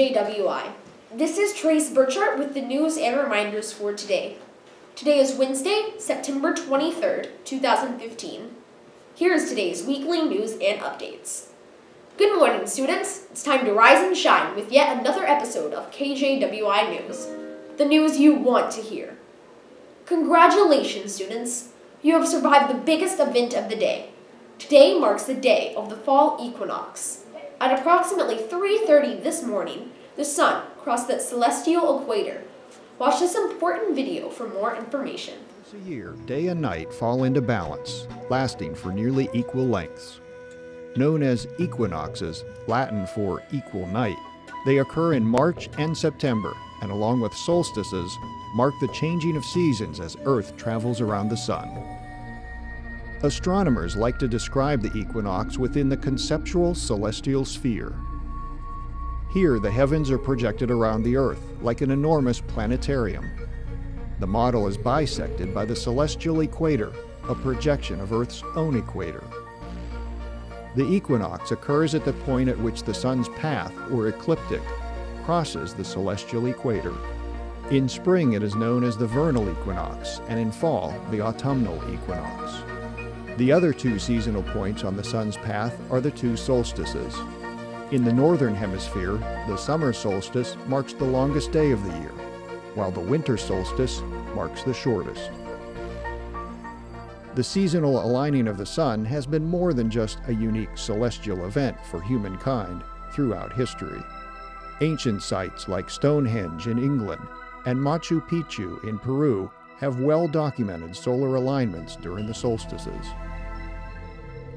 KJWI. This is Trace Burchart with the news and reminders for today. Today is Wednesday, September 23rd, 2015. Here is today's weekly news and updates. Good morning, students. It's time to rise and shine with yet another episode of KJWI News, the news you want to hear. Congratulations, students. You have survived the biggest event of the day. Today marks the day of the fall equinox. At approximately 3:30 this morning, the sun crossed the celestial equator. Watch this important video for more information. Once a year, day and night fall into balance, lasting for nearly equal lengths. Known as equinoxes, Latin for equal night, they occur in March and September, and along with solstices, mark the changing of seasons as Earth travels around the sun. Astronomers like to describe the equinox within the conceptual celestial sphere. Here, the heavens are projected around the Earth like an enormous planetarium. The model is bisected by the celestial equator, a projection of Earth's own equator. The equinox occurs at the point at which the sun's path, or ecliptic, crosses the celestial equator. In spring, it is known as the vernal equinox, and in fall, the autumnal equinox. The other two seasonal points on the sun's path are the two solstices. In the northern hemisphere, the summer solstice marks the longest day of the year, while the winter solstice marks the shortest. The seasonal aligning of the sun has been more than just a unique celestial event for humankind throughout history. Ancient sites like Stonehenge in England and Machu Picchu in Peru have well-documented solar alignments during the solstices.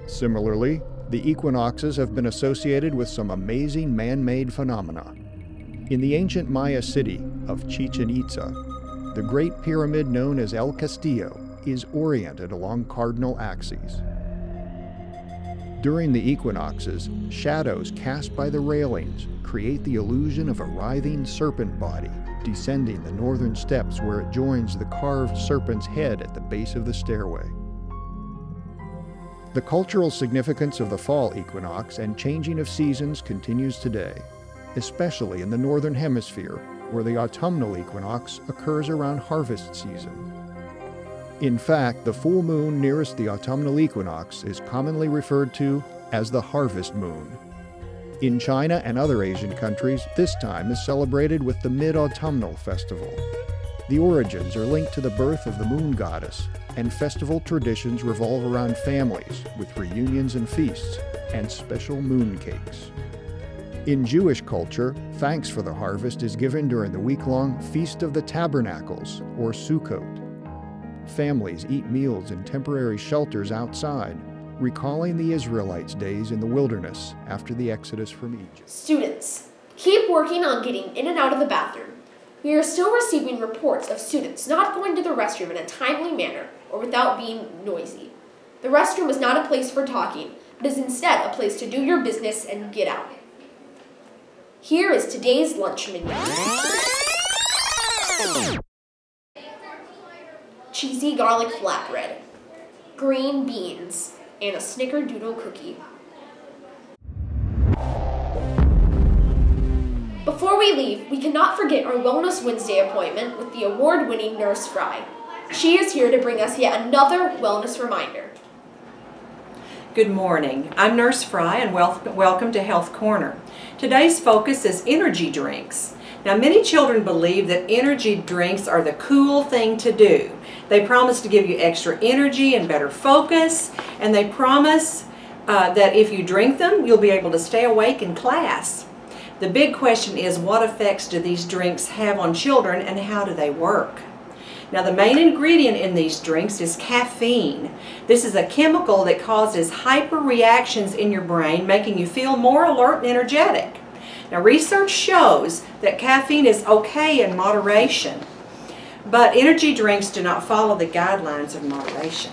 Similarly, the equinoxes have been associated with some amazing man-made phenomena. In the ancient Maya city of Chichen Itza, the Great Pyramid known as El Castillo is oriented along cardinal axes. During the equinoxes, shadows cast by the railings create the illusion of a writhing serpent body descending the northern steps where it joins the carved serpent's head at the base of the stairway. The cultural significance of the fall equinox and changing of seasons continues today, especially in the northern hemisphere, where the autumnal equinox occurs around harvest season. In fact, the full moon nearest the autumnal equinox is commonly referred to as the harvest moon. In China and other Asian countries, this time is celebrated with the Mid-Autumnal Festival. The origins are linked to the birth of the moon goddess, and festival traditions revolve around families with reunions and feasts, and special moon cakes. In Jewish culture, thanks for the harvest is given during the week-long Feast of the Tabernacles, or Sukkot. Families eat meals in temporary shelters outside, recalling the Israelites' days in the wilderness after the exodus from Egypt. Students, keep working on getting in and out of the bathroom. We are still receiving reports of students not going to the restroom in a timely manner or without being noisy. The restroom is not a place for talking, but is instead a place to do your business and get out. Here is today's lunch menu. Cheesy garlic flatbread, green beans, and a snickerdoodle cookie. Before we leave, we cannot forget our Wellness Wednesday appointment with the award-winning Nurse Fry. She is here to bring us yet another wellness reminder. Good morning. I'm Nurse Fry and welcome to Health Corner. Today's focus is energy drinks. Now, many children believe that energy drinks are the cool thing to do. They promise to give you extra energy and better focus, and they promise that if you drink them, you'll be able to stay awake in class. The big question is, what effects do these drinks have on children and how do they work? Now, the main ingredient in these drinks is caffeine. This is a chemical that causes hyperreactions in your brain, making you feel more alert and energetic. Now, research shows that caffeine is okay in moderation, but energy drinks do not follow the guidelines of moderation.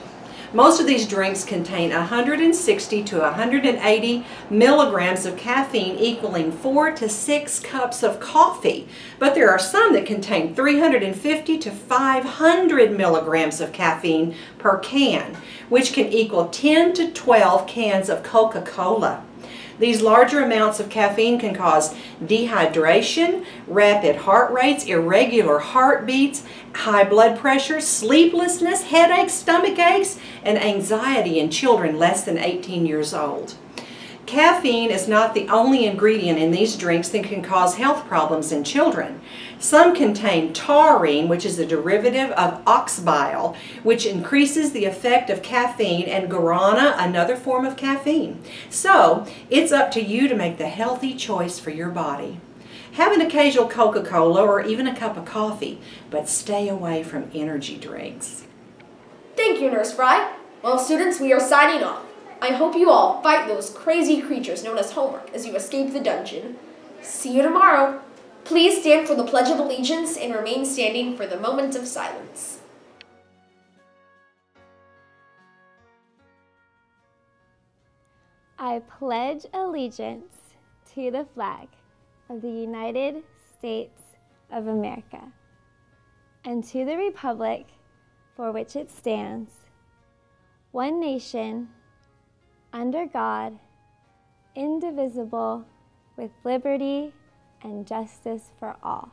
Most of these drinks contain 160 to 180 milligrams of caffeine, equaling 4 to 6 cups of coffee. But there are some that contain 350 to 500 milligrams of caffeine per can, which can equal 10 to 12 cans of Coca-Cola. These larger amounts of caffeine can cause dehydration, rapid heart rates, irregular heartbeats, high blood pressure, sleeplessness, headaches, stomach aches, and anxiety in children less than 18 years old. Caffeine is not the only ingredient in these drinks that can cause health problems in children. Some contain taurine, which is a derivative of ox bile, which increases the effect of caffeine, and guarana, another form of caffeine. So, it's up to you to make the healthy choice for your body. Have an occasional Coca-Cola or even a cup of coffee, but stay away from energy drinks. Thank you, Nurse Fry. Well, students, we are signing off. I hope you all fight those crazy creatures known as homework as you escape the dungeon. See you tomorrow. Please stand for the Pledge of Allegiance and remain standing for the moment of silence. I pledge allegiance to the flag of the United States of America and to the republic for which it stands, one nation, under God, indivisible, with liberty and justice for all.